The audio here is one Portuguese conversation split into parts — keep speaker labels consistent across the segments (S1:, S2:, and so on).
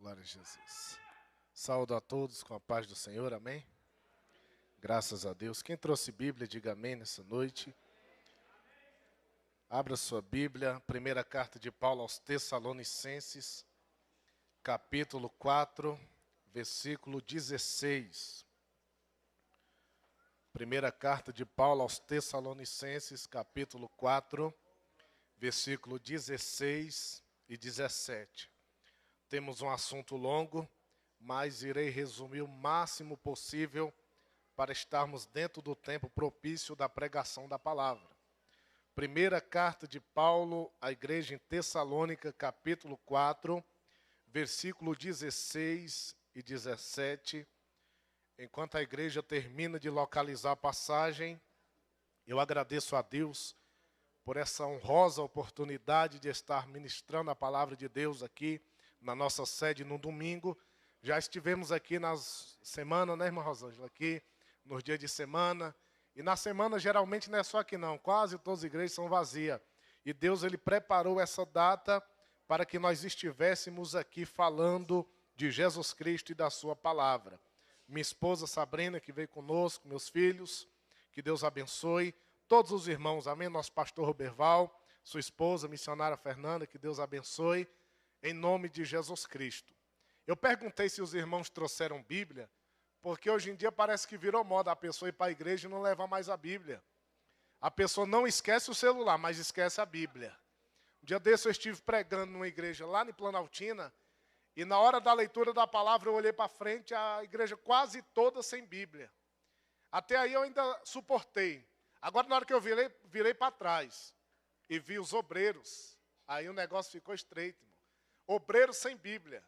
S1: Glória a Jesus. Saúdo a todos com a paz do Senhor, amém? Graças a Deus. Quem trouxe Bíblia, diga amém nessa noite. Abra sua Bíblia, primeira carta de Paulo aos Tessalonicenses, capítulo 4, versículo 16. Primeira carta de Paulo aos Tessalonicenses, capítulo 4, versículo 16 e 17. Temos um assunto longo, mas irei resumir o máximo possível para estarmos dentro do tempo propício da pregação da palavra. Primeira carta de Paulo à igreja em Tessalônica, capítulo 4, versículo 16 e 17. Enquanto a igreja termina de localizar a passagem, eu agradeço a Deus por essa honrosa oportunidade de estar ministrando a palavra de Deus aqui na nossa sede no domingo. Já estivemos aqui nas semanas, né, irmã Rosângela? Aqui nos dias de semana. E na semana, geralmente, não é só aqui não. Quase todas as igrejas são vazias. E Deus, Ele preparou essa data para que nós estivéssemos aqui falando de Jesus Cristo e da sua palavra. Minha esposa Sabrina, que veio conosco, meus filhos, que Deus abençoe. Todos os irmãos, amém? Nosso pastor Roberval, sua esposa, missionária Fernanda, que Deus abençoe. Em nome de Jesus Cristo. Eu perguntei se os irmãos trouxeram Bíblia, porque hoje em dia parece que virou moda a pessoa ir para a igreja e não levar mais a Bíblia. A pessoa não esquece o celular, mas esquece a Bíblia. Um dia desse eu estive pregando numa igreja lá em Planaltina, e na hora da leitura da palavra eu olhei para frente, a igreja quase toda sem Bíblia. Até aí eu ainda suportei. Agora na hora que eu virei para trás e vi os obreiros, aí o negócio ficou estreito. Obreiros sem Bíblia.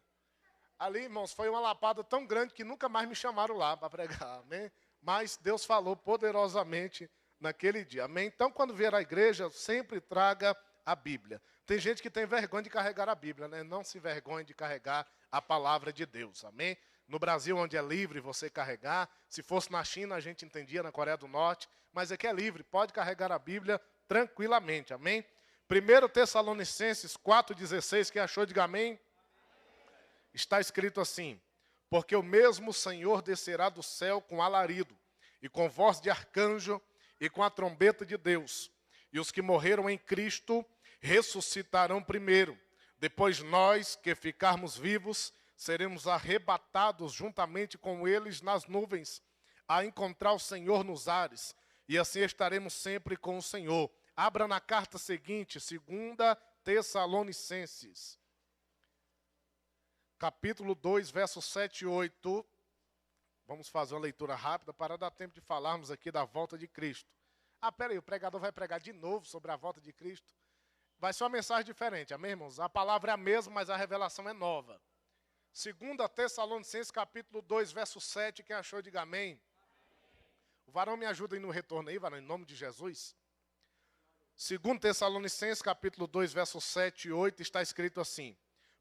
S1: Ali, irmãos, foi uma lapada tão grande que nunca mais me chamaram lá para pregar, amém? Mas Deus falou poderosamente naquele dia, amém? Então, quando vier à igreja, sempre traga a Bíblia. Tem gente que tem vergonha de carregar a Bíblia, né? Não se vergonhe de carregar a palavra de Deus, amém? No Brasil, onde é livre você carregar, se fosse na China, a gente entendia, na Coreia do Norte, mas aqui é livre, pode carregar a Bíblia tranquilamente, amém? 1 Tessalonicenses 4,16, quem achou, diga amém. Está escrito assim: porque o mesmo Senhor descerá do céu com alarido, e com voz de arcanjo, e com a trombeta de Deus. E os que morreram em Cristo ressuscitarão primeiro. Depois nós, que ficarmos vivos, seremos arrebatados juntamente com eles nas nuvens, a encontrar o Senhor nos ares. E assim estaremos sempre com o Senhor. Abra na carta seguinte, 2 Tessalonicenses, capítulo 2, versos 7 e 8. Vamos fazer uma leitura rápida para dar tempo de falarmos aqui da volta de Cristo. Peraí, o pregador vai pregar de novo sobre a volta de Cristo. Vai ser uma mensagem diferente, amém, irmãos? A palavra é a mesma, mas a revelação é nova. 2 Tessalonicenses, capítulo 2, verso 7, quem achou, diga amém. O varão me ajuda aí no retorno aí, varão, em nome de Jesus. 2 Tessalonicenses, capítulo 2, versos 7 e 8, está escrito assim: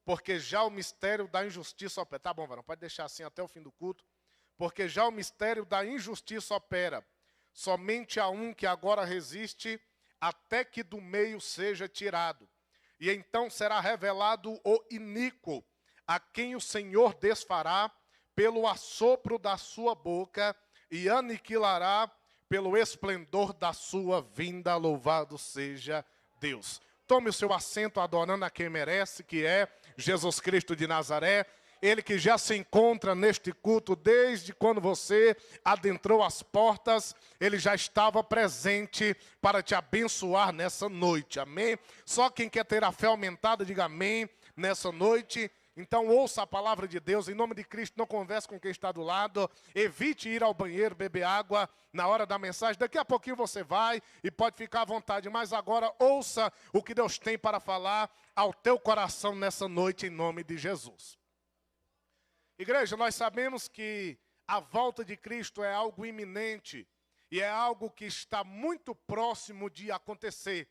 S1: porque já o mistério da injustiça opera. Tá bom, varão, pode deixar assim até o fim do culto. Porque já o mistério da injustiça opera. Somente há um que agora resiste, até que do meio seja tirado. E então será revelado o iníquo, a quem o Senhor desfará pelo assopro da sua boca, e aniquilará pelo esplendor da sua vinda. Louvado seja Deus. Tome o seu assento adorando a quem merece, que é Jesus Cristo de Nazaré. Ele que já se encontra neste culto desde quando você adentrou as portas. Ele já estava presente para te abençoar nessa noite, amém? Só quem quer ter a fé aumentada, diga amém nessa noite. Então ouça a palavra de Deus, em nome de Cristo, não converse com quem está do lado, evite ir ao banheiro, beber água na hora da mensagem. Daqui a pouquinho você vai e pode ficar à vontade, mas agora ouça o que Deus tem para falar ao teu coração nessa noite, em nome de Jesus. Igreja, nós sabemos que a volta de Cristo é algo iminente e é algo que está muito próximo de acontecer.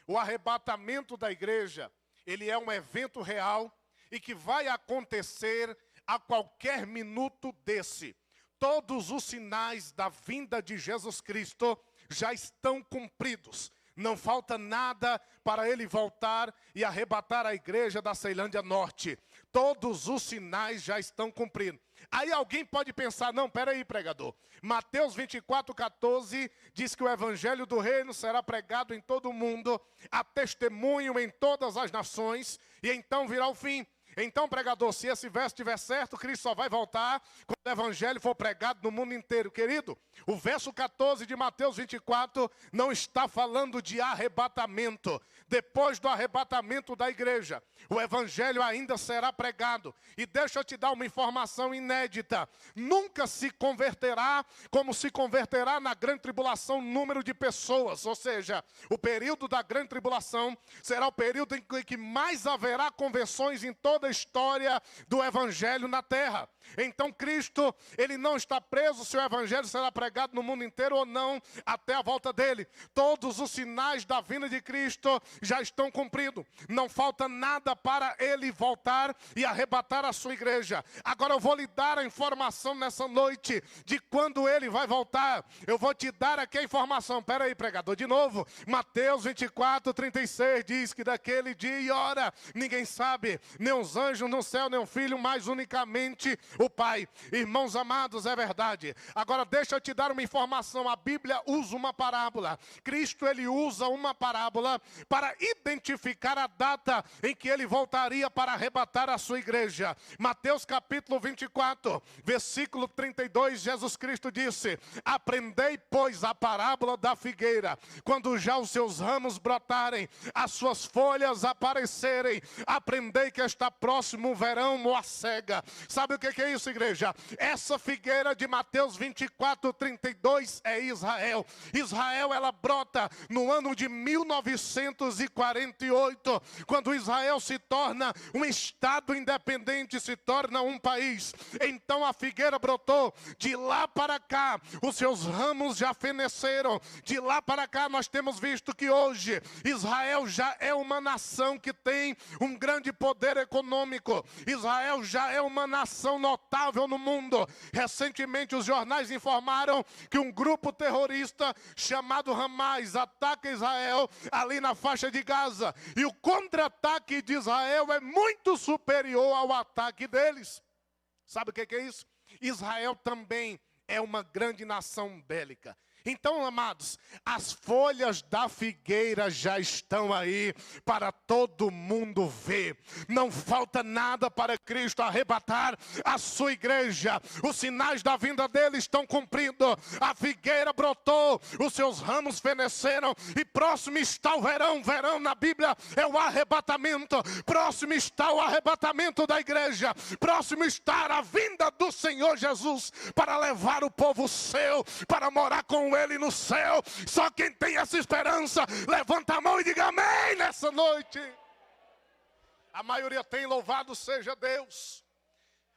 S1: O arrebatamento da igreja, ele é um evento real e que vai acontecer a qualquer minuto desse. Todos os sinais da vinda de Jesus Cristo já estão cumpridos. Não falta nada para ele voltar e arrebatar a igreja da Ceilândia Norte. Todos os sinais já estão cumpridos. Aí alguém pode pensar, não, peraí, pregador. Mateus 24:14 diz que o evangelho do reino será pregado em todo o mundo, a testemunho em todas as nações, e então virá o fim. Então, pregador, se esse verso estiver certo, Cristo só vai voltar quando o evangelho for pregado no mundo inteiro. Querido, o verso 14 de Mateus 24 não está falando de arrebatamento. Depois do arrebatamento da igreja, o evangelho ainda será pregado. E deixa eu te dar uma informação inédita. Nunca se converterá como se converterá na grande tribulação número de pessoas. Ou seja, o período da grande tribulação será o período em que mais haverá conversões em toda a história do evangelho na terra. Então Cristo, ele não está preso se o evangelho será pregado no mundo inteiro ou não até a volta dele. Todos os sinais da vinda de Cristo já estão cumpridos. Não falta nada para ele voltar e arrebatar a sua igreja. Agora eu vou lhe dar a informação nessa noite de quando ele vai voltar. Eu vou te dar aqui a informação. Espera aí, pregador, de novo. Mateus 24:36 diz que daquele dia e hora ninguém sabe, nem os anjos no céu, nem o filho, mas unicamente o Pai. Irmãos amados, é verdade. Agora deixa eu te dar uma informação. A Bíblia usa uma parábola. Cristo, ele usa uma parábola para identificar a data em que ele voltaria para arrebatar a sua igreja. Mateus capítulo 24, versículo 32, Jesus Cristo disse: aprendei, pois, a parábola da figueira. Quando já os seus ramos brotarem, as suas folhas aparecerem, aprendei que está próximo o verão ou a cega. Sabe o que é isso, igreja? Essa figueira de Mateus 24:32 é Israel. Israel, ela brota no ano de 1948, quando Israel se torna um estado independente, se torna um país. Então a figueira brotou. De lá para cá, os seus ramos já feneceram. De lá para cá, nós temos visto que hoje Israel já é uma nação que tem um grande poder econômico. Israel já é uma nação notável no mundo. Recentemente os jornais informaram que um grupo terrorista chamado Hamas ataca Israel ali na faixa de Gaza. E o contra-ataque de Israel é muito superior ao ataque deles. Sabe o que é isso? Israel também é uma grande nação bélica. Então, amados, as folhas da figueira já estão aí para todo mundo ver. Não falta nada para Cristo arrebatar a sua igreja. Os sinais da vinda dele estão cumpridos. A figueira brotou, os seus ramos feneceram e próximo está o verão. Verão na Bíblia é o arrebatamento. Próximo está o arrebatamento da igreja. Próximo está a vinda do Senhor Jesus para levar o povo seu, para morar com ele no céu. Só quem tem essa esperança, levanta a mão e diga amém nessa noite. A maioria tem, louvado seja Deus.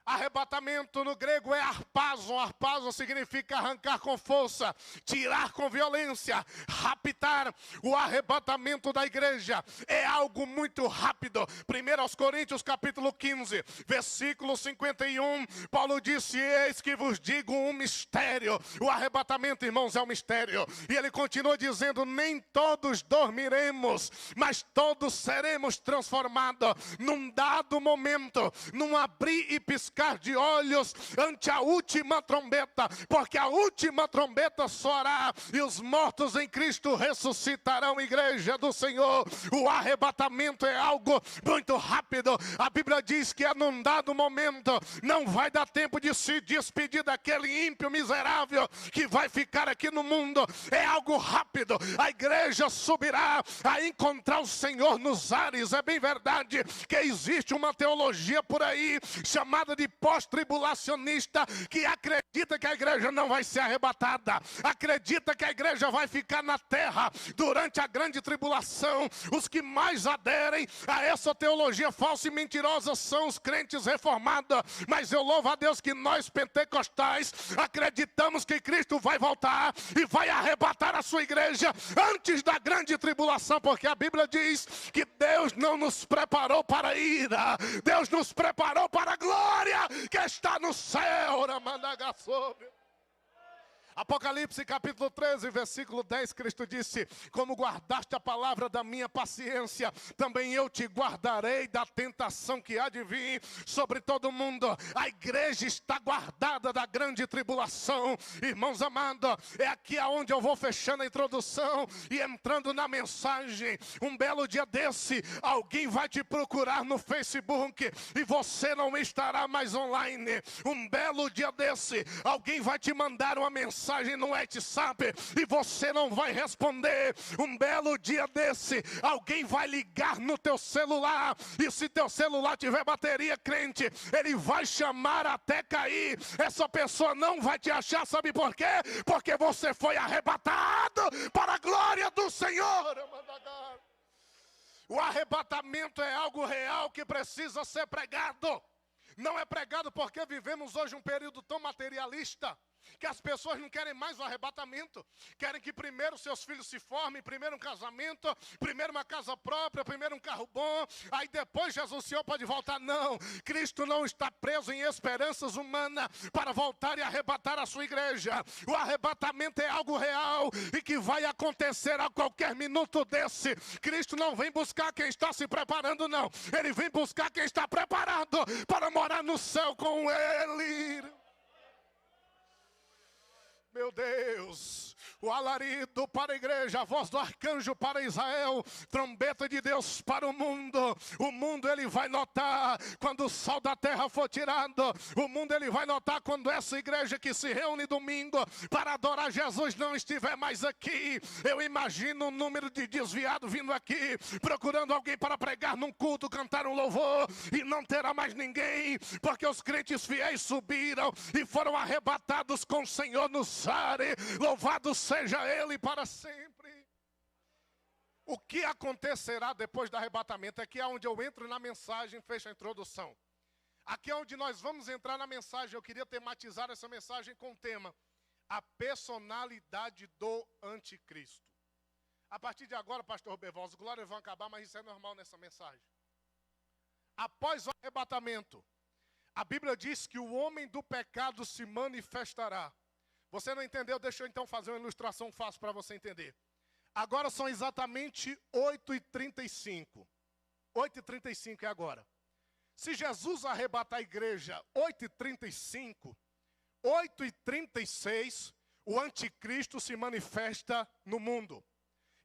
S1: Arrebatamento no grego é harpazo. Harpazo significa arrancar com força, tirar com violência, raptar. O arrebatamento da igreja é algo muito rápido. 1 Coríntios capítulo 15, versículo 51, Paulo disse: eis que vos digo um mistério. O arrebatamento, irmãos, é um mistério. E ele continua dizendo: nem todos dormiremos, mas todos seremos transformados num dado momento, num abrir e piscar de olhos ante a última trombeta, porque a última trombeta soará e os mortos em Cristo ressuscitarão. Igreja do Senhor, o arrebatamento é algo muito rápido. A Bíblia diz que é num dado momento, não vai dar tempo de se despedir daquele ímpio miserável que vai ficar aqui no mundo. É algo rápido. A igreja subirá a encontrar o Senhor nos ares. É bem verdade que existe uma teologia por aí chamada de pós-tribulacionista, que acredita que a igreja não vai ser arrebatada, acredita que a igreja vai ficar na terra durante a grande tribulação. Os que mais aderem a essa teologia falsa e mentirosa são os crentes reformados. Mas eu louvo a Deus que nós pentecostais acreditamos que Cristo vai voltar e vai arrebatar a sua igreja antes da grande tribulação, porque a Bíblia diz que Deus não nos preparou para a ira, Deus nos preparou para a glória que está no céu. Apocalipse capítulo 13, versículo 10, Cristo disse: como guardaste a palavra da minha paciência, também eu te guardarei da tentação que há de vir sobre todo mundo. A igreja está guardada da grande tribulação. Irmãos amados, é aqui aonde eu vou fechando a introdução e entrando na mensagem. Um belo dia desse, alguém vai te procurar no Facebook e você não estará mais online. Um belo dia desse, alguém vai te mandar uma mensagem no WhatsApp e você não vai responder. Um belo dia desse, alguém vai ligar no teu celular e se teu celular tiver bateria, crente, ele vai chamar até cair. Essa pessoa não vai te achar, sabe por quê? Porque você foi arrebatado para a glória do Senhor. O arrebatamento é algo real que precisa ser pregado. Não é pregado porque vivemos hoje um período tão materialista que as pessoas não querem mais o arrebatamento. Querem que primeiro seus filhos se formem, primeiro um casamento, primeiro uma casa própria, primeiro um carro bom, aí depois Jesus, o Senhor pode voltar. Não, Cristo não está preso em esperanças humanas para voltar e arrebatar a sua igreja. O arrebatamento é algo real e que vai acontecer a qualquer minuto desse. Cristo não vem buscar quem está se preparando, não. Ele vem buscar quem está preparado para morar no céu com Ele. Meu Deus, o alarido para a igreja, a voz do arcanjo para Israel, trombeta de Deus para o mundo. O mundo ele vai notar quando o sol da terra for tirado. O mundo ele vai notar quando essa igreja que se reúne domingo para adorar Jesus não estiver mais aqui. Eu imagino um número de desviados vindo aqui, procurando alguém para pregar num culto, cantar um louvor, e não terá mais ninguém, porque os crentes fiéis subiram e foram arrebatados com o Senhor nos ares. Louvado seja Ele para sempre. O que acontecerá depois do arrebatamento? Aqui é onde eu entro na mensagem, fecho a introdução. Aqui é onde nós vamos entrar na mensagem. Eu queria tematizar essa mensagem com o tema: a personalidade do anticristo. A partir de agora, pastor Beval, os glórias vão acabar, mas isso é normal nessa mensagem. Após o arrebatamento, a Bíblia diz que o homem do pecado se manifestará. Você não entendeu? Deixa eu então fazer uma ilustração fácil para você entender. Agora são exatamente 8h35. 8h35 é agora. Se Jesus arrebatar a igreja 8h35, 8h36, o anticristo se manifesta no mundo.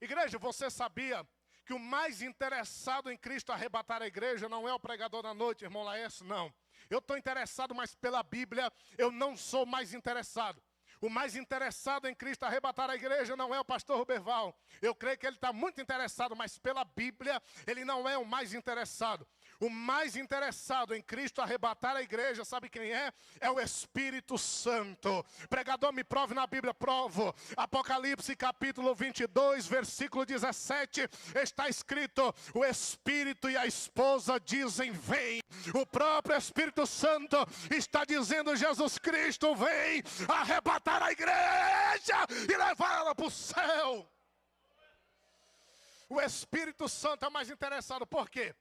S1: Igreja, você sabia que o mais interessado em Cristo arrebatar a igreja não é o pregador da noite, irmão Laércio? Não. Eu estou interessado, mas pela Bíblia eu não sou mais interessado. O mais interessado em Cristo arrebatar a igreja não é o pastor Ruberval. Eu creio que ele está muito interessado, mas pela Bíblia ele não é o mais interessado. O mais interessado em Cristo arrebatar a igreja, sabe quem é? É o Espírito Santo. Pregador, me prove na Bíblia. Provo. Apocalipse capítulo 22, versículo 17, está escrito: o Espírito e a esposa dizem vem. O próprio Espírito Santo está dizendo: Jesus Cristo vem arrebatar a igreja e levar ela para o céu. O Espírito Santo é mais interessado, por quê?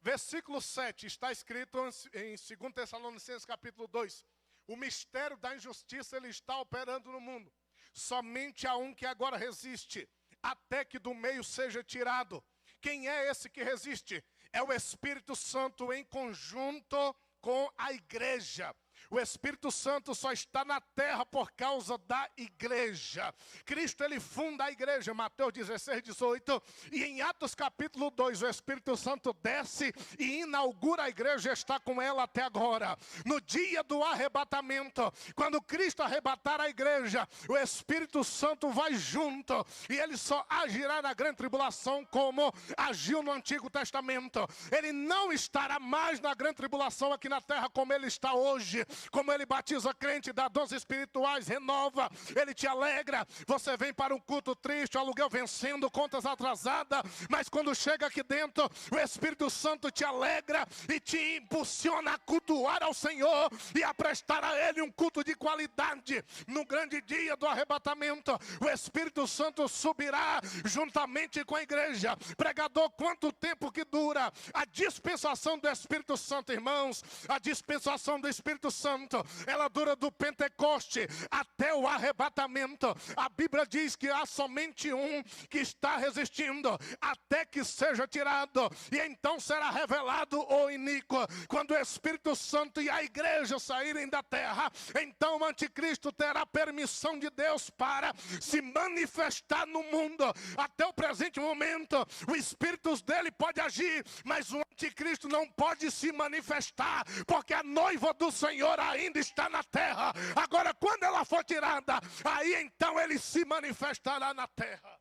S1: Versículo 7, está escrito em 2 Tessalonicenses capítulo 2. O mistério da injustiça ele está operando no mundo. Somente há um que agora resiste, até que do meio seja tirado. Quem é esse que resiste? É o Espírito Santo em conjunto com a igreja. O Espírito Santo só está na terra por causa da igreja. Cristo, ele funda a igreja, Mateus 16, 18. E em Atos capítulo 2, o Espírito Santo desce e inaugura a igreja e está com ela até agora. No dia do arrebatamento, quando Cristo arrebatar a igreja, o Espírito Santo vai junto. E ele só agirá na grande tribulação como agiu no Antigo Testamento. Ele não estará mais na grande tribulação aqui na terra como ele está hoje. Como ele batiza crente, dá dons espirituais, renova, ele te alegra. Você vem para um culto triste, aluguel vencendo, contas atrasadas, mas quando chega aqui dentro, o Espírito Santo te alegra e te impulsiona a cultuar ao Senhor e a prestar a Ele um culto de qualidade. No grande dia do arrebatamento, o Espírito Santo subirá juntamente com a igreja. Pregador, quanto tempo que dura a dispensação do Espírito Santo, irmãos? A dispensação do Espírito Santo Santo, ela dura do Pentecoste até o arrebatamento. A Bíblia diz que há somente um que está resistindo até que seja tirado, e então será revelado o iníquo. Quando o Espírito Santo e a igreja saírem da terra, então o anticristo terá permissão de Deus para se manifestar no mundo. Até o presente momento, o Espírito dele pode agir, mas o anticristo não pode se manifestar, porque a noiva do Senhor ainda está na terra. Agora, quando ela for tirada, aí então ele se manifestará na terra.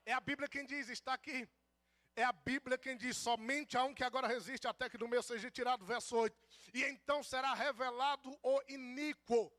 S1: É a Bíblia quem diz, está aqui. É a Bíblia quem diz, somente há um que agora resiste até que do meio seja tirado, verso 8. E então será revelado o iníquo.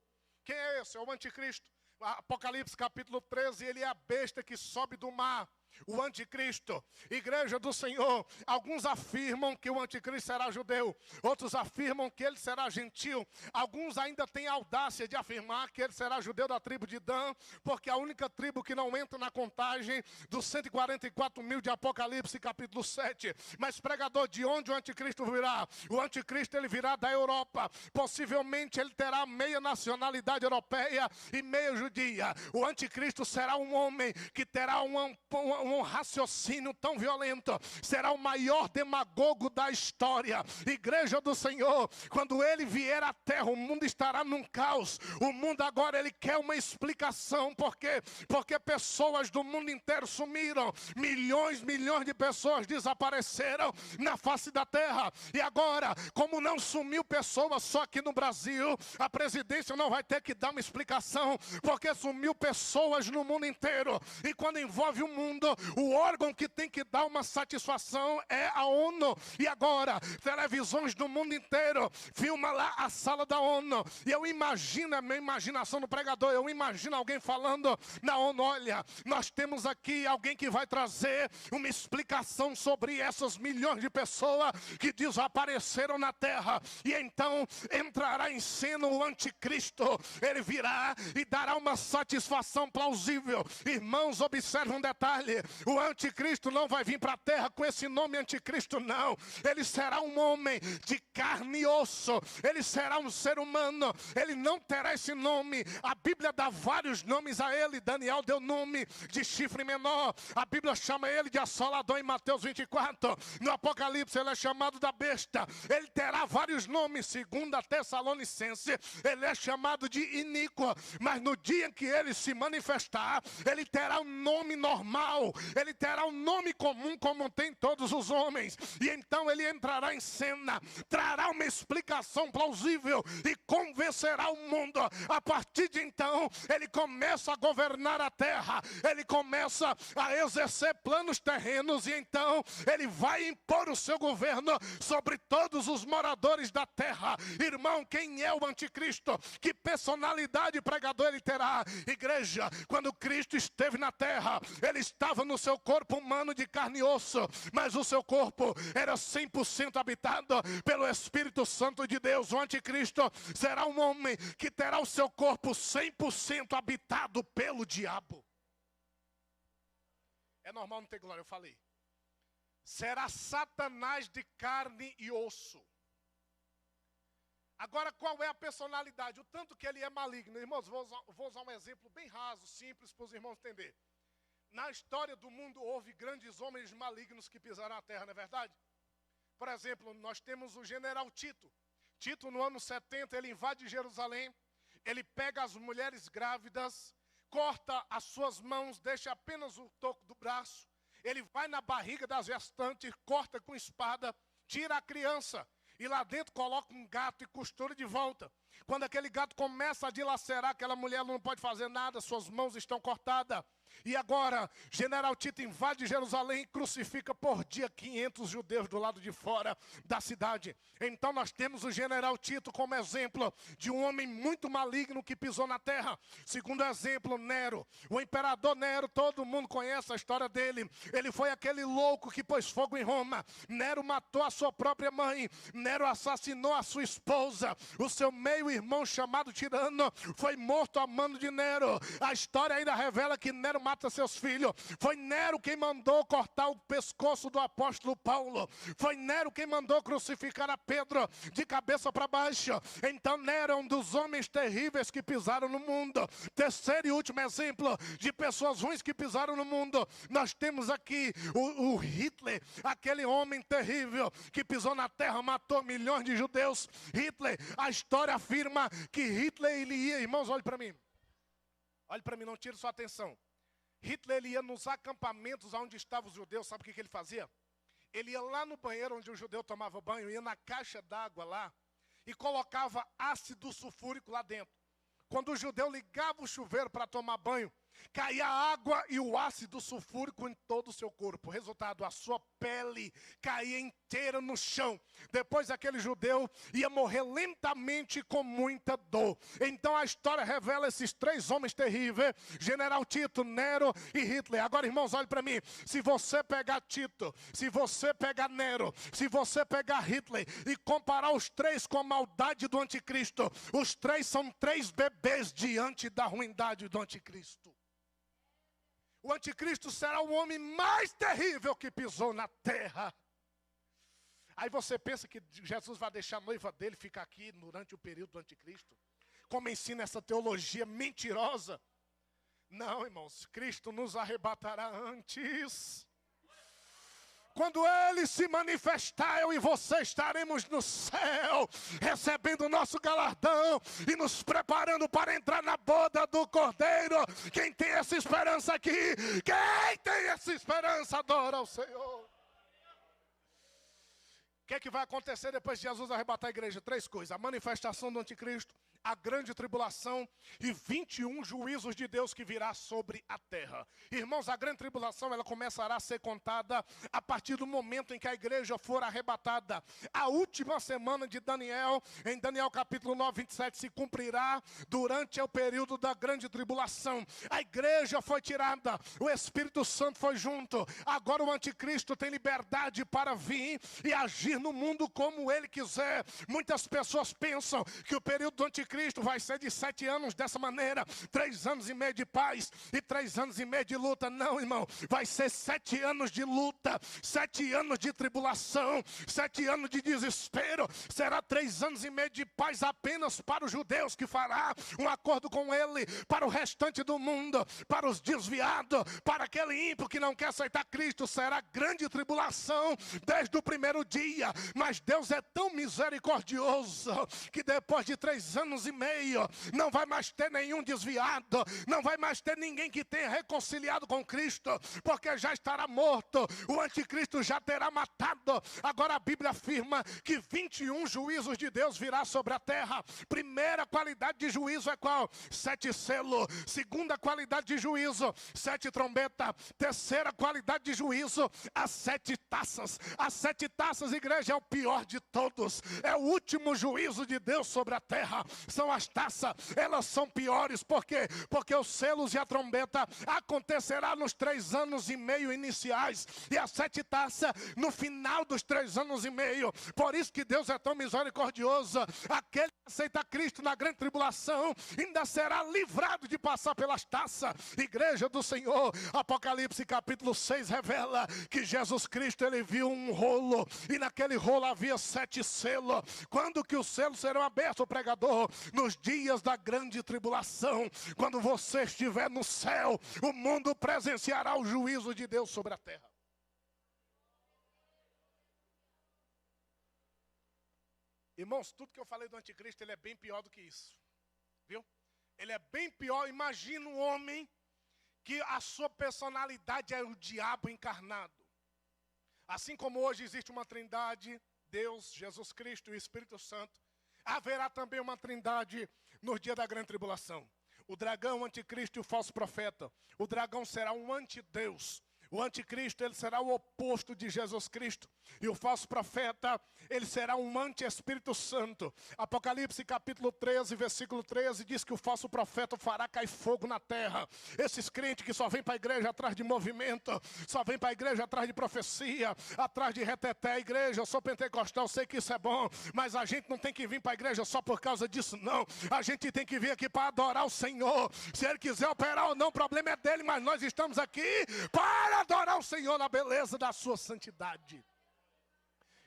S1: Quem é esse? É o anticristo. Apocalipse capítulo 13, ele é a besta que sobe do mar. O anticristo, igreja do Senhor, alguns afirmam que o anticristo será judeu, outros afirmam que ele será gentil, alguns ainda têm a audácia de afirmar que ele será judeu da tribo de Dan, porque a única tribo que não entra na contagem dos 144 mil de Apocalipse capítulo 7. Mas pregador, de onde o anticristo virá? O anticristo ele virá da Europa, possivelmente ele terá meia nacionalidade europeia e meia judia. O anticristo será um homem que terá um raciocínio tão violento, será o maior demagogo da história. Igreja do Senhor, quando ele vier à terra, o mundo estará num caos. O mundo agora ele quer uma explicação. Por quê? Porque pessoas do mundo inteiro sumiram, milhões de pessoas desapareceram na face da terra. E agora, como não sumiu pessoas só aqui no Brasil, a presidência não vai ter que dar uma explicação, porque sumiu pessoas no mundo inteiro. E quando envolve o mundo, o órgão que tem que dar uma satisfação é a ONU. E agora, televisões do mundo inteiro filma lá a sala da ONU. E eu imagino, a minha imaginação do pregador, eu imagino alguém falando na ONU: olha, nós temos aqui alguém que vai trazer uma explicação sobre essas milhões de pessoas que desapareceram na terra. E então entrará em cena o anticristo. Ele virá e dará uma satisfação plausível. Irmãos, observe um detalhe: o anticristo não vai vir para a terra com esse nome anticristo, não. Ele será um homem de carne e osso. Ele será um ser humano. Ele não terá esse nome. A Bíblia dá vários nomes a ele. Daniel deu nome de chifre menor. A Bíblia chama ele de assolador em Mateus 24. No Apocalipse ele é chamado da besta. Ele terá vários nomes. Segundo a Tessalonicense, ele é chamado de iníquo. Mas no dia em que ele se manifestar, ele terá um nome normal. Ele terá um nome comum como tem todos os homens. E então ele entrará em cena, trará uma explicação plausível e convencerá o mundo. A partir de então, ele começa a governar a terra. Ele começa a exercer planos terrenos. E então, ele vai impor o seu governo sobre todos os moradores da terra. Irmão, quem é o anticristo? Que personalidade pregador ele terá? Igreja, quando Cristo esteve na terra, ele estava no seu corpo humano de carne e osso, mas o seu corpo era 100% habitado pelo Espírito Santo de Deus. O anticristo será um homem que terá o seu corpo 100% habitado pelo diabo. É normal não ter glória, eu falei. Será Satanás de carne e osso. Agora, qual é a personalidade? O tanto que ele é maligno. Irmãos, vou usar um exemplo bem raso, simples, para os irmãos entenderem. Na história do mundo houve grandes homens malignos que pisaram a terra, não é verdade? Por exemplo, nós temos o general Tito. Tito, no ano 70, ele invade Jerusalém, ele pega as mulheres grávidas, corta as suas mãos, deixa apenas o toco do braço, ele vai na barriga das gestantes, corta com espada, tira a criança e lá dentro coloca um gato e costura de volta. Quando aquele gato começa a dilacerar, aquela mulher não pode fazer nada, suas mãos estão cortadas. E agora, general Tito invade Jerusalém e crucifica por dia 500 judeus do lado de fora da cidade. Então nós temos o general Tito como exemplo de um homem muito maligno que pisou na terra. Segundo exemplo, Nero. O imperador Nero, todo mundo conhece a história dele. Ele foi aquele louco que pôs fogo em Roma. Nero matou a sua própria mãe. Nero assassinou a sua esposa. O seu meio-irmão chamado Tirano foi morto a mando de Nero. A história ainda revela que Nero mata seus filhos. Foi Nero quem mandou cortar o pescoço do apóstolo Paulo. Foi Nero quem mandou crucificar a Pedro de cabeça para baixo. Então Nero é um dos homens terríveis que pisaram no mundo. Terceiro e último exemplo de pessoas ruins que pisaram no mundo. Nós temos aqui o Hitler, aquele homem terrível que pisou na terra, matou milhões de judeus. Hitler, a história afirma que Hitler ele ia, irmãos, olhe para mim. Olhe para mim, não tire sua atenção. Hitler ele ia nos acampamentos onde estavam os judeus, sabe o que ele fazia? Ele ia lá no banheiro onde o judeu tomava banho, ia na caixa d'água lá e colocava ácido sulfúrico lá dentro. Quando o judeu ligava o chuveiro para tomar banho, caía água e o ácido sulfúrico em todo o seu corpo. Resultado, a sua pele caía inteira no chão. Depois aquele judeu ia morrer lentamente com muita dor. Então a história revela esses três homens terríveis, General Tito, Nero e Hitler. Agora, irmãos, olhe para mim. Se você pegar Tito, se você pegar Nero, se você pegar Hitler e comparar os três com a maldade do anticristo, os três são três bebês diante da ruindade do anticristo. O anticristo será o homem mais terrível que pisou na terra. Aí você pensa que Jesus vai deixar a noiva dele ficar aqui durante o período do anticristo? Como ensina essa teologia mentirosa? Não, irmãos, Cristo nos arrebatará antes. Quando Ele se manifestar, eu e você estaremos no céu, recebendo o nosso galardão e nos preparando para entrar na boda do Cordeiro. Quem tem essa esperança aqui? Quem tem essa esperança adora ao Senhor. O que é que vai acontecer depois de Jesus arrebatar a igreja? Três coisas: a manifestação do anticristo, a grande tribulação e 21 juízos de Deus que virá sobre a terra. Irmãos, a grande tribulação ela começará a ser contada a partir do momento em que a igreja for arrebatada. A última semana de Daniel, em Daniel capítulo 9, 27, se cumprirá durante o período da grande tribulação. A igreja foi tirada, o Espírito Santo foi junto. Agora o anticristo tem liberdade para vir e agir no mundo como ele quiser. Muitas pessoas pensam que o período do anticristo vai ser de 7 anos dessa maneira, 3 anos e meio de paz e 3 anos e meio de luta. Não, irmão, vai ser 7 anos de luta, 7 anos de tribulação, 7 anos de desespero. Será 3 anos e meio de paz apenas para os judeus, que fará um acordo com ele. Para o restante do mundo, para os desviados, para aquele ímpio que não quer aceitar Cristo, será grande tribulação desde o primeiro dia. Mas Deus é tão misericordioso que depois de 3 anos e meio, não vai mais ter nenhum desviado, não vai mais ter ninguém que tenha reconciliado com Cristo, porque já estará morto, o anticristo já terá matado. Agora a Bíblia afirma que 21 juízos de Deus virá sobre a terra. Primeira qualidade de juízo é qual? 7 selos. Segunda qualidade de juízo, 7 trombetas. Terceira qualidade de juízo, as 7 taças. As 7 taças, igreja, é o pior de todos, é o último juízo de Deus sobre a terra. São as taças, elas são piores. Por quê? Porque os selos e a trombeta acontecerá nos 3 anos e meio iniciais, e as 7 taças no final dos 3 anos e meio. Por isso que Deus é tão misericordioso. Aquele que aceita Cristo na grande tribulação ainda será livrado de passar pelas taças. Igreja do Senhor, Apocalipse capítulo 6 revela que Jesus Cristo, ele viu um rolo, e naquele rolo havia 7 selos. Quando que os selos serão abertos, pregador? Nos dias da grande tribulação, quando você estiver no céu, o mundo presenciará o juízo de Deus sobre a terra. Irmãos, tudo que eu falei do anticristo, ele é bem pior do que isso, viu? Ele é bem pior. Imagina um homem que a sua personalidade é o diabo encarnado. Assim como hoje existe uma trindade, Deus, Jesus Cristo e o Espírito Santo, haverá também uma trindade no dia da grande tribulação. O dragão, o anticristo e o falso profeta. O dragão será um antideus. O anticristo, ele será o oposto de Jesus Cristo. E o falso profeta, ele será um anti-Espírito Santo. Apocalipse capítulo 13, versículo 13, diz que o falso profeta fará cair fogo na terra. Esses crentes que só vêm para a igreja atrás de movimento, só vêm para a igreja atrás de profecia, atrás de reteté. Igreja, eu sou pentecostal, sei que isso é bom, mas a gente não tem que vir para a igreja só por causa disso, não. A gente tem que vir aqui para adorar o Senhor. Se Ele quiser operar ou não, o problema é dele, mas nós estamos aqui para adorar o Senhor na beleza da sua santidade.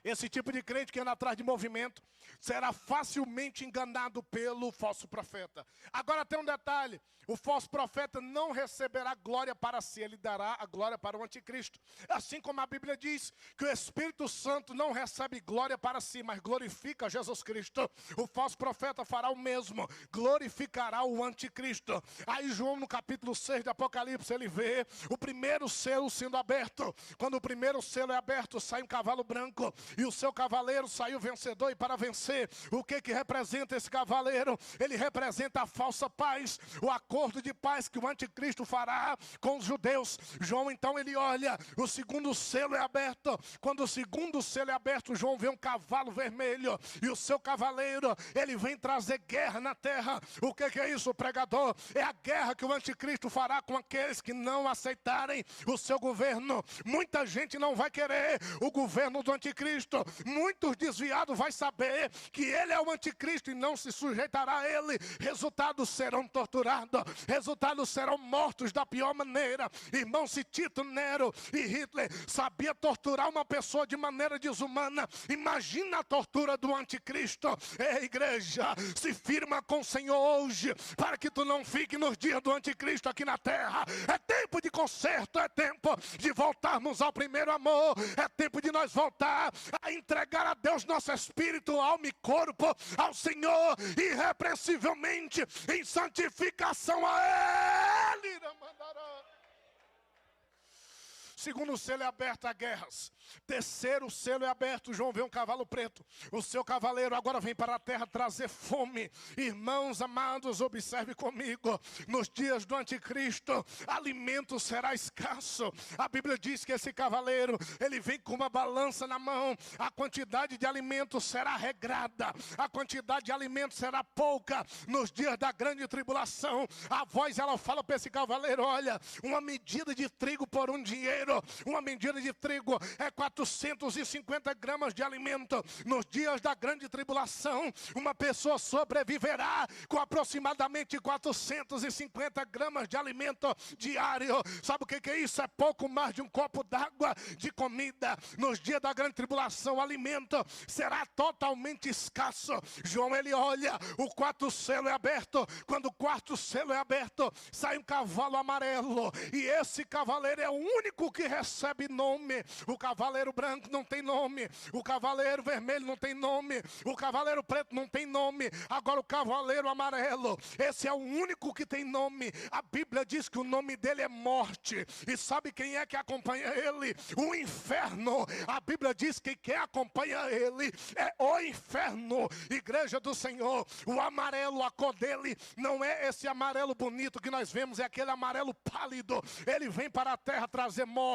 S1: Esse tipo de crente que anda atrás de movimento será facilmente enganado pelo falso profeta. Agora tem um detalhe: o falso profeta não receberá glória para si, ele dará a glória para o anticristo. Assim como a Bíblia diz que o Espírito Santo não recebe glória para si, mas glorifica Jesus Cristo. O falso profeta fará o mesmo, glorificará o anticristo. Aí João no capítulo 6 de Apocalipse, ele vê o primeiro selo sendo aberto. Quando o primeiro selo é aberto, sai um cavalo branco e o seu cavaleiro saiu vencedor. E para vencer, o que representa esse cavaleiro? Ele representa a falsa paz, o acordo de paz que o anticristo fará com os judeus. João então ele olha, o segundo selo é aberto. Quando o segundo selo é aberto, João vê um cavalo vermelho e o seu cavaleiro, ele vem trazer guerra na terra. O que é isso, pregador? É a guerra que o anticristo fará com aqueles que não aceitarem o seu governo. Muita gente não vai querer o governo do anticristo. Muitos desviados vai saber que ele é o anticristo e não se sujeitará a ele. Resultados serão torturados, resultados serão mortos da pior maneira. Irmão, se Tito, Nero e Hitler sabia torturar uma pessoa de maneira desumana, imagina a tortura do anticristo. Ei, igreja, se firma com o Senhor hoje, para que tu não fique nos dias do anticristo aqui na terra. É tempo de conserto, é tempo de voltarmos ao primeiro amor, é tempo de nós voltar a entregar a Deus nosso espírito, alma e corpo ao Senhor, irrepreensivelmente em santificação a Ele. Segundo selo é aberto a guerras. Terceiro selo é aberto. João vê um cavalo preto. O seu cavaleiro agora vem para a terra trazer fome. Irmãos amados, observe comigo. Nos dias do anticristo, alimento será escasso. A Bíblia diz que esse cavaleiro, ele vem com uma balança na mão. A quantidade de alimento será regrada. A quantidade de alimento será pouca. Nos dias da grande tribulação, a voz ela fala para esse cavaleiro: olha, uma medida de trigo por um dinheiro. Uma medida de trigo é 450 gramas de alimento. Nos dias da grande tribulação, uma pessoa sobreviverá com aproximadamente 450 gramas de alimento diário. Sabe o que é isso? É pouco mais de um copo d'água de comida. Nos dias da grande tribulação, o alimento será totalmente escasso. João, ele olha, o quarto selo é aberto. Quando o quarto selo é aberto, sai um cavalo amarelo. E esse cavaleiro é o único que recebe nome. O cavaleiro branco não tem nome. O cavaleiro vermelho não tem nome. O cavaleiro preto não tem nome. Agora o cavaleiro amarelo, esse é o único que tem nome. A Bíblia diz que o nome dele é morte. E sabe quem é que acompanha ele? O inferno. A Bíblia diz que quem acompanha ele é o inferno. Igreja do Senhor, o amarelo, a cor dele não é esse amarelo bonito que nós vemos, é aquele amarelo pálido. Ele vem para a terra trazer morte.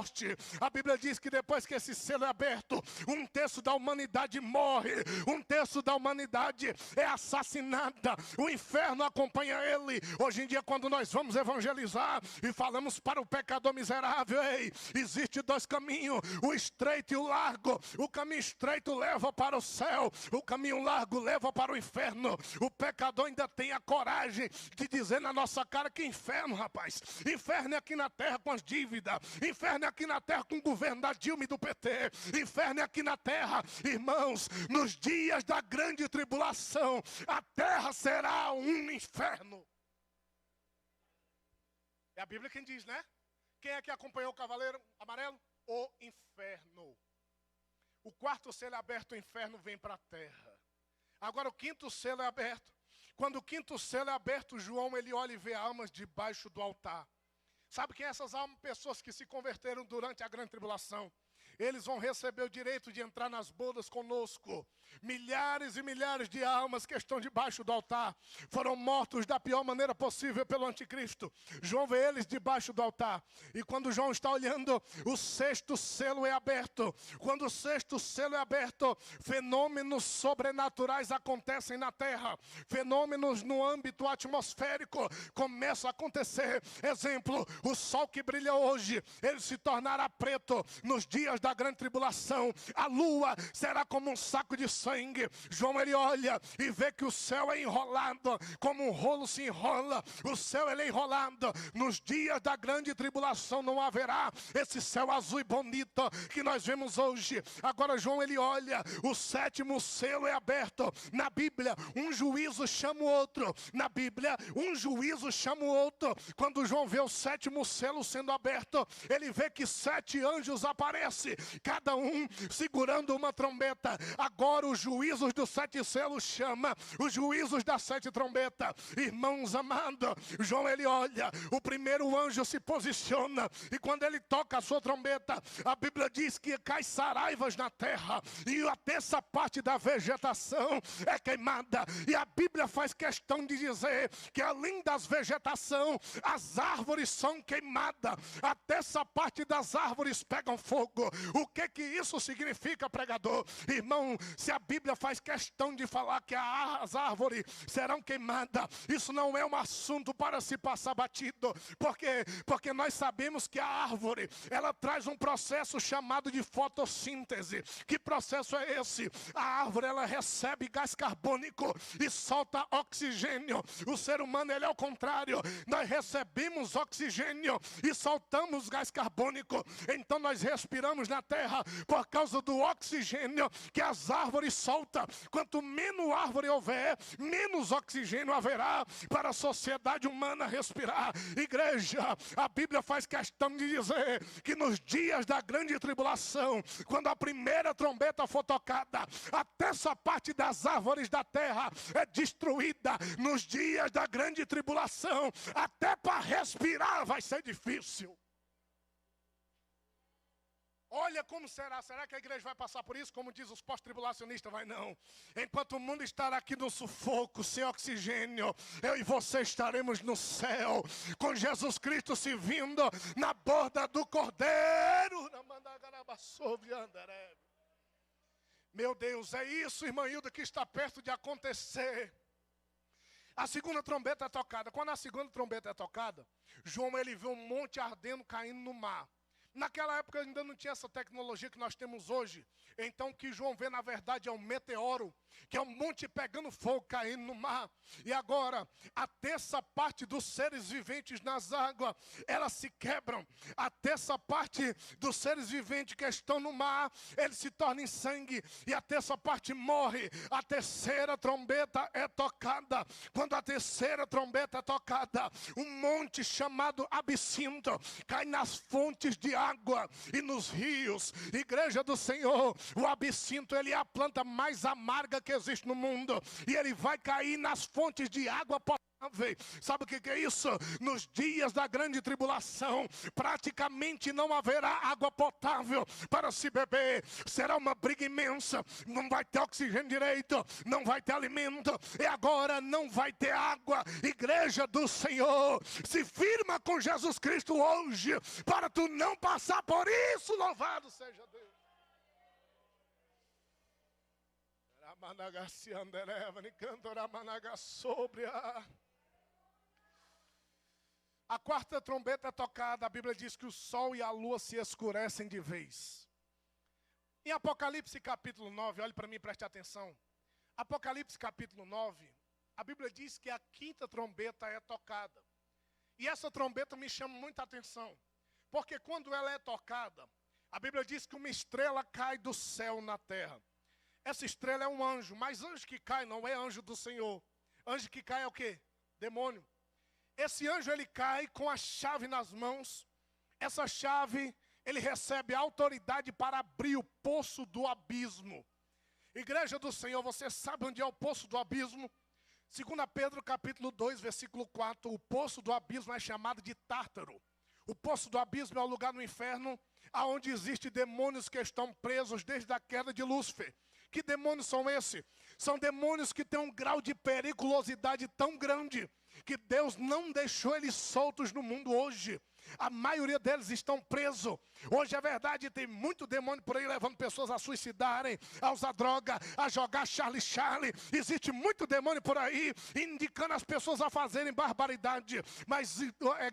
S1: A Bíblia diz que depois que esse selo é aberto, um terço da humanidade morre, um terço da humanidade é assassinada. O inferno acompanha ele. Hoje em dia, quando nós vamos evangelizar e falamos para o pecador miserável: ei, existe dois caminhos, o estreito e o largo. O caminho estreito leva para o céu, o caminho largo leva para o inferno. O pecador ainda tem a coragem de dizer na nossa cara: que inferno, rapaz. Inferno é aqui na terra com as dívidas. Inferno é aqui na terra com o governo da Dilma e do PT. Inferno é aqui na terra. Irmãos, nos dias da grande tribulação, a terra será um inferno. É a Bíblia quem diz, né? Quem é que acompanhou o cavaleiro amarelo? O inferno. O quarto selo é aberto, o inferno vem para a terra. Agora o quinto selo é aberto. Quando o quinto selo é aberto, João ele olha e vê almas debaixo do altar. Sabe quem é essas almas? Pessoas que se converteram durante a grande tribulação. eles vão receber o direito de entrar nas bodas conosco. Milhares e milhares de almas que estão debaixo do altar foram mortos da pior maneira possível pelo anticristo. João vê eles debaixo do altar. E quando João está olhando, o sexto selo é aberto. Quando o sexto selo é aberto, fenômenos sobrenaturais acontecem na terra. Fenômenos no âmbito atmosférico começam a acontecer. Exemplo, o sol que brilha hoje, ele se tornará preto nos dias da grande tribulação. A lua será como um saco de sangue. João, ele olha e vê que o céu é enrolado, como um rolo se enrola. O céu, ele é enrolado. Nos dias da grande tribulação não haverá esse céu azul e bonito que nós vemos hoje. Agora João, ele olha, o sétimo selo é aberto. Na Bíblia, um juízo chama o outro. Na Bíblia, um juízo chama o outro. Quando João vê o sétimo selo sendo aberto, ele vê que 7 anjos aparecem, cada um segurando uma trombeta. Agora os juízos dos 7 selos chama os juízos das 7 trombetas. Irmãos amados, João, ele olha, o primeiro anjo se posiciona, e quando ele toca a sua trombeta, a Bíblia diz que cai saraivas na terra, e a terça parte da vegetação é queimada. E a Bíblia faz questão de dizer que além das vegetação, as árvores são queimadas, a terça parte das árvores pegam fogo. O que isso significa, pregador? Irmão, se a Bíblia faz questão de falar que as árvores serão queimadas, isso não é um assunto para se passar batido, porque nós sabemos que a árvore, ela traz um processo chamado de fotossíntese. Que processo é esse? A árvore, ela recebe gás carbônico e solta oxigênio. O ser humano, ele é o contrário. Nós recebemos oxigênio e soltamos gás carbônico. Então nós respiramos na terra por causa do oxigênio que as árvores soltam. Quanto menos árvore houver, menos oxigênio haverá para a sociedade humana respirar. Igreja, a Bíblia faz questão de dizer que nos dias da grande tribulação, quando a primeira trombeta for tocada, a terça parte das árvores da terra é destruída. Nos dias da grande tribulação, até para respirar vai ser difícil. Olha como será. Será que a igreja vai passar por isso? Como diz os pós-tribulacionistas, vai não. Enquanto o mundo estará aqui no sufoco, sem oxigênio, eu e você estaremos no céu, com Jesus Cristo se vindo na borda do Cordeiro. Meu Deus, é isso, irmã Hilda, que está perto de acontecer. A segunda trombeta é tocada. Quando a segunda trombeta é tocada, João, ele vê um monte ardendo caindo no mar. Naquela época ainda não tinha essa tecnologia que nós temos hoje. Então o que João vê na verdade é um meteoro, que é um monte pegando fogo, caindo no mar. E agora, a terça parte dos seres viventes nas águas, elas se quebram. A terça parte dos seres viventes que estão no mar, eles se tornam em sangue. E a terça parte morre. A terceira trombeta é tocada. Quando a terceira trombeta é tocada, um monte chamado absinto cai nas fontes de água e nos rios. Igreja do Senhor, o absinto, ele é a planta mais amarga que existe no mundo, e ele vai cair nas fontes de água potável. Sabe o que é isso? Nos dias da grande tribulação, praticamente não haverá água potável para se beber. Será uma briga imensa. Não vai ter oxigênio direito, não vai ter alimento, e agora não vai ter água. Igreja do Senhor, se firma com Jesus Cristo hoje, para tu não passar por isso. Louvado seja Deus. A quarta trombeta é tocada. A Bíblia diz que o sol e a lua se escurecem de vez. Em Apocalipse capítulo 9, olhe para mim e preste atenção. Apocalipse capítulo 9, a Bíblia diz que a quinta trombeta é tocada. E essa trombeta me chama muita atenção, porque quando ela é tocada, a Bíblia diz que uma estrela cai do céu na terra. Essa estrela é um anjo, mas anjo que cai não é anjo do Senhor. Anjo que cai é o quê? Demônio. Esse anjo, ele cai com a chave nas mãos. Essa chave, ele recebe autoridade para abrir o poço do abismo. Igreja do Senhor, você sabe onde é o poço do abismo? 2 Pedro capítulo 2, versículo 4, o poço do abismo é chamado de Tártaro. O poço do abismo é o lugar no inferno aonde existem demônios que estão presos desde a queda de Lúcifer. Que demônios são esses? São demônios que têm um grau de periculosidade tão grande que Deus não deixou eles soltos no mundo hoje. A maioria deles estão presos. Hoje é verdade, tem muito demônio por aí levando pessoas a suicidarem, a usar droga, a jogar Charlie. Existe muito demônio por aí indicando as pessoas a fazerem barbaridade. Mas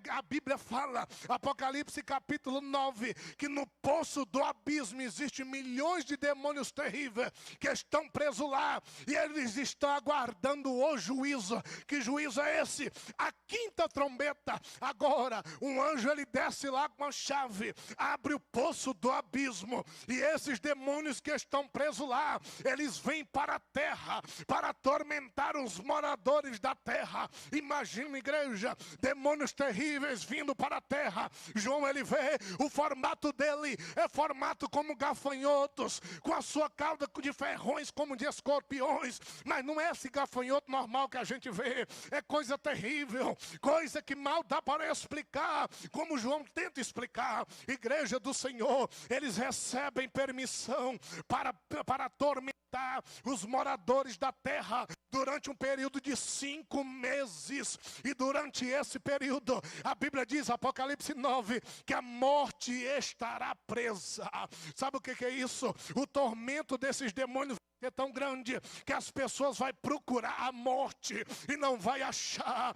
S1: a Bíblia fala, Apocalipse capítulo 9, que no poço do abismo existem milhões de demônios terríveis que estão presos lá. E eles estão aguardando o juízo. Que juízo é esse? A quinta trombeta. Agora, um anjo ele desce lá com a chave, abre o poço do abismo, e esses demônios que estão presos lá, eles vêm para a terra, para atormentar os moradores da terra. Imagina, igreja, demônios terríveis vindo para a terra. João, ele vê, o formato dele é formato como gafanhotos, com a sua cauda de ferrões como de escorpiões, mas não é esse gafanhoto normal que a gente vê, é coisa terrível, coisa que mal dá para explicar, como João tenta explicar. Igreja do Senhor, eles recebem permissão para atormentar os moradores da terra durante um período de 5 meses. E durante esse período, a Bíblia diz, Apocalipse 9, que a morte estará presa. Sabe o que é isso? O tormento desses demônios é tão grande que as pessoas vão procurar a morte e não vai achar.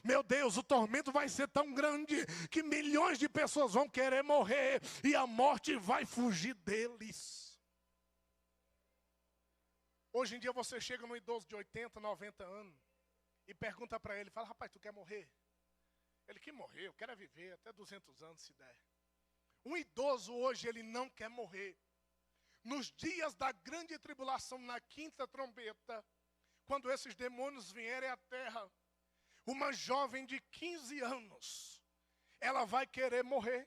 S1: Meu Deus, o tormento vai ser tão grande que milhões de pessoas vão querer morrer e a morte vai fugir deles. Hoje em dia você chega num idoso de 80, 90 anos e pergunta para ele, fala, rapaz, tu quer morrer? Ele que morrer, eu quero viver até 200 anos se der. Um idoso hoje, ele não quer morrer. Nos dias da grande tribulação, na quinta trombeta, quando esses demônios vierem à terra, uma jovem de 15 anos, ela vai querer morrer.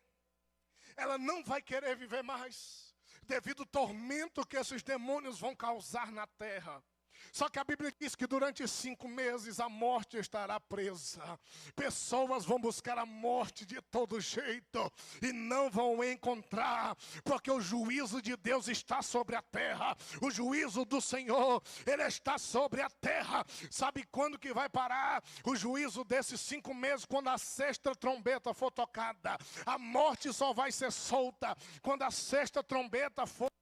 S1: Ela não vai querer viver mais, devido ao tormento que esses demônios vão causar na terra. Só que a Bíblia diz que durante 5 meses a morte estará presa. Pessoas vão buscar a morte de todo jeito e não vão encontrar, porque o juízo de Deus está sobre a terra. O juízo do Senhor, ele está sobre a terra. Sabe quando que vai parar o juízo desses 5 meses? Quando a sexta trombeta for tocada. A morte só vai ser solta quando a sexta trombeta for tocada.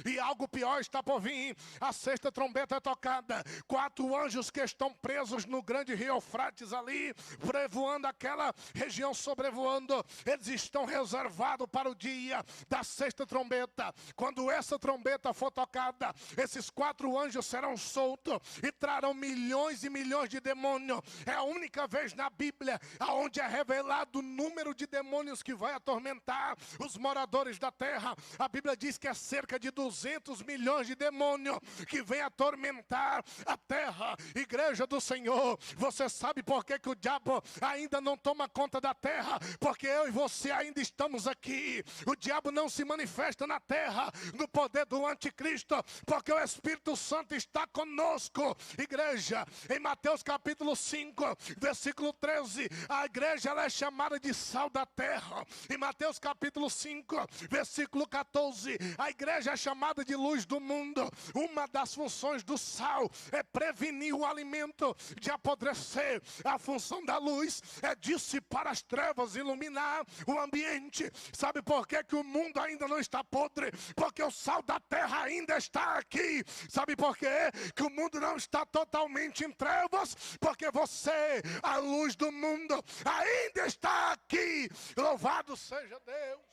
S1: E algo pior está por vir. A sexta trombeta é tocada. 4 anjos que estão presos no grande rio Eufrates ali, sobrevoando aquela região, sobrevoando, eles estão reservados para o dia da sexta trombeta. Quando essa trombeta for tocada, esses 4 anjos serão soltos e trarão milhões e milhões de demônios. É a única vez na Bíblia onde é revelado o número de demônios que vai atormentar os moradores da terra. A Bíblia diz que é cerca de 200 milhões de demônios que vem atormentar a terra. Igreja do Senhor, você sabe por que o diabo ainda não toma conta da terra? Porque eu e você ainda estamos aqui. O diabo não se manifesta na terra no poder do anticristo, porque o Espírito Santo está conosco. Igreja, em Mateus capítulo 5, versículo 13, a igreja ela é chamada de sal da terra. Em Mateus capítulo 5, versículo 14, a igreja é chamada de luz do mundo. Uma das funções do sal é prevenir o alimento de apodrecer. A função da luz é dissipar as trevas, iluminar o ambiente. Sabe por que o mundo ainda não está podre? Porque o sal da terra ainda está aqui. Sabe por quê? Que o mundo não está totalmente em trevas? Porque você, a luz do mundo, ainda está aqui. Louvado seja Deus.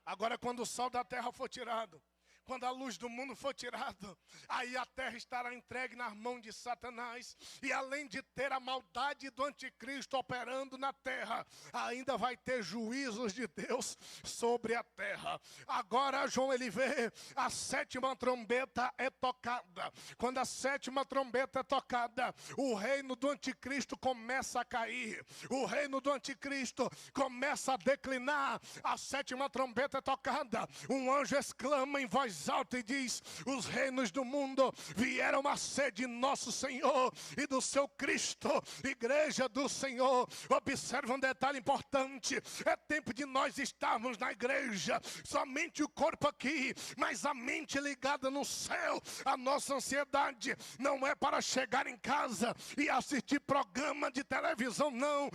S1: Agora, quando o sal da terra for tirado, quando a luz do mundo for tirada, aí a terra estará entregue nas mãos de Satanás. E além de ter a maldade do anticristo operando na terra, ainda vai ter juízos de Deus sobre a terra. Agora João ele vê a 7ª trombeta é tocada. Quando a 7ª trombeta é tocada, o reino do anticristo começa a cair. O reino do anticristo começa a declinar. A 7ª trombeta é tocada. Um anjo exclama em voz mais alto e diz: os reinos do mundo vieram a ser de nosso Senhor e do seu Cristo. Igreja do Senhor, observa um detalhe importante: é tempo de nós estarmos na igreja, somente o corpo aqui, mas a mente ligada no céu. A nossa ansiedade não é para chegar em casa e assistir programa de televisão, não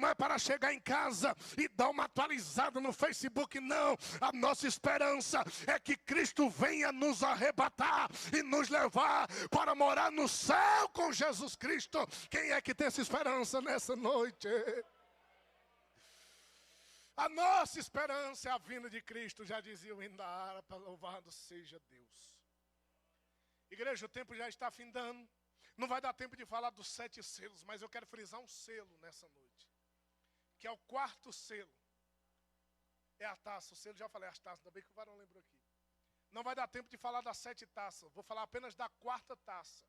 S1: é para chegar em casa e dar uma atualizada no Facebook, não. A nossa esperança é que Cristo venha nos arrebatar e nos levar para morar no céu com Jesus Cristo. Quem é que tem essa esperança nessa noite? A nossa esperança é a vinda de Cristo, já dizia o Indara, para louvado seja Deus. Igreja, o tempo já está findando. Não vai dar tempo de falar dos 7 selos, mas eu quero frisar um selo nessa noite, que é o 4º selo. É a taça, o selo, já falei as taças, ainda bem que o varão lembrou aqui. Não vai dar tempo de falar das 7 taças, vou falar apenas da 4ª taça.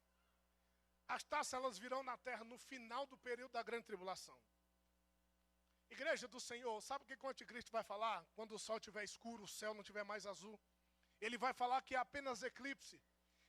S1: As taças, elas virão na terra no final do período da grande tribulação. Igreja do Senhor, sabe o que o anticristo vai falar? Quando o sol estiver escuro, o céu não estiver mais azul. Ele vai falar que é apenas eclipse.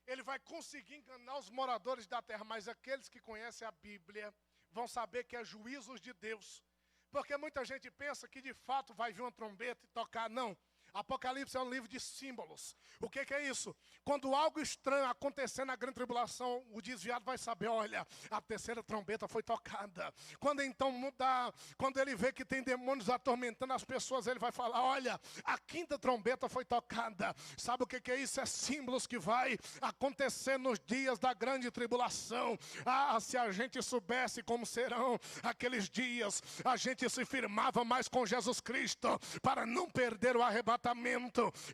S1: Ele vai conseguir enganar os moradores da terra, mas aqueles que conhecem a Bíblia vão saber que é juízos de Deus. Porque muita gente pensa que de fato vai vir uma trombeta e tocar. Não. Apocalipse é um livro de símbolos. O que é isso? Quando algo estranho acontecer na grande tribulação, o desviado vai saber: olha, a 3ª trombeta foi tocada. Quando então mudar, quando ele vê que tem demônios atormentando as pessoas, ele vai falar: olha, a 5ª trombeta foi tocada. Sabe o que é isso? É símbolos que vai acontecer nos dias da grande tribulação. Ah, se a gente soubesse como serão aqueles dias, a gente se firmava mais com Jesus Cristo para não perder o arrebatamento.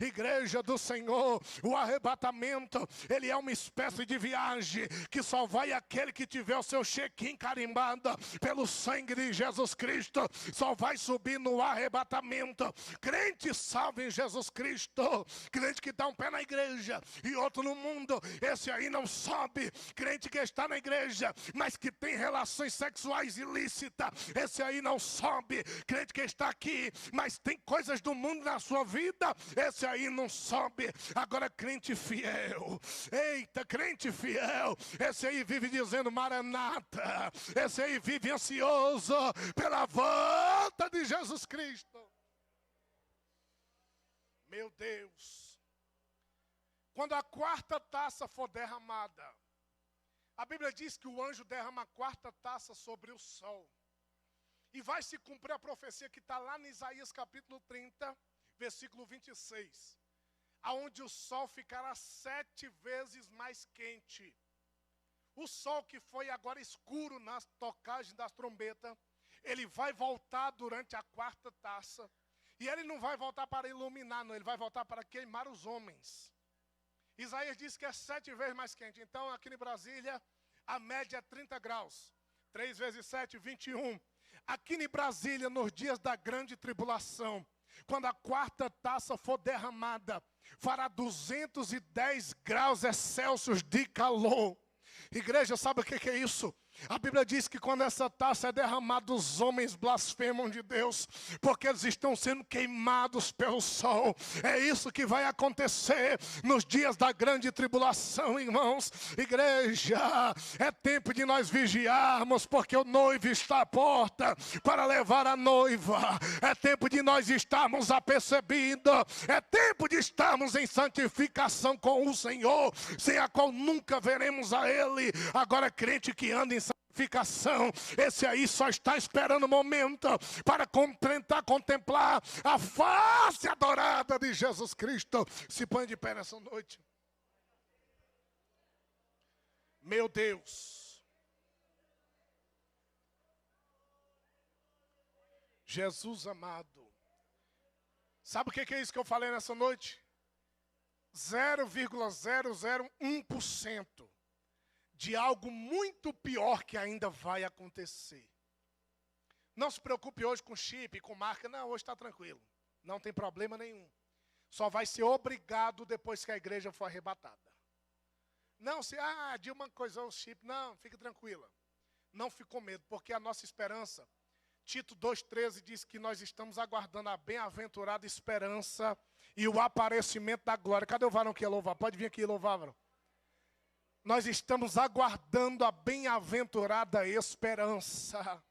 S1: Igreja do Senhor, o arrebatamento, ele é uma espécie de viagem que só vai aquele que tiver o seu check-in carimbado pelo sangue de Jesus Cristo, só vai subir no arrebatamento. Crente salvo em Jesus Cristo, crente que dá um pé na igreja e outro no mundo, esse aí não sobe. Crente que está na igreja, mas que tem relações sexuais ilícitas, esse aí não sobe. Crente que está aqui, mas tem coisas do mundo na sua vida, esse aí não sobe. Agora crente fiel, eita, crente fiel, esse aí vive dizendo Maranata, esse aí vive ansioso pela volta de Jesus Cristo. Meu Deus, quando a 4ª taça for derramada, a Bíblia diz que o anjo derrama a 4ª taça sobre o sol, e vai se cumprir a profecia que está lá em Isaías capítulo 30, versículo 26, aonde o sol ficará 7 vezes mais quente. O sol que foi agora escuro nas tocagens das trombetas, ele vai voltar durante a 4ª taça, e ele não vai voltar para iluminar, não, ele vai voltar para queimar os homens. Isaías diz que é 7 vezes mais quente. Então aqui em Brasília, a média é 30 graus, 3 vezes 7, 21. Aqui em Brasília, nos dias da grande tribulação, quando a 4ª taça for derramada, fará 210 graus Celsius de calor. Igreja, sabe o que é isso? A Bíblia diz que quando essa taça é derramada, os homens blasfemam de Deus, porque eles estão sendo queimados pelo sol. É isso que vai acontecer nos dias da grande tribulação, irmãos. Igreja, é tempo de nós vigiarmos, porque o noivo está à porta para levar a noiva. É tempo de nós estarmos apercebidos. É tempo de estarmos em santificação com o Senhor, sem a qual nunca veremos a Ele. Agora, crente que anda em santificação, esse aí só está esperando o momento para tentar contemplar a face adorada de Jesus Cristo. Se põe de pé nessa noite. Meu Deus, Jesus amado, sabe o que é isso que eu falei nessa noite? 0,001% de algo muito pior que ainda vai acontecer. Não se preocupe hoje com chip, com marca. Não, hoje está tranquilo. Não tem problema nenhum. Só vai ser obrigado depois que a igreja for arrebatada. Não, se Dilma coisou o chip. Não, fique tranquila. Não fique com medo, porque a nossa esperança, Tito 2,13 diz que nós estamos aguardando a bem-aventurada esperança e o aparecimento da glória. Cadê o varão que ia louvar? Pode vir aqui louvar, varão. Nós estamos aguardando a bem-aventurada esperança.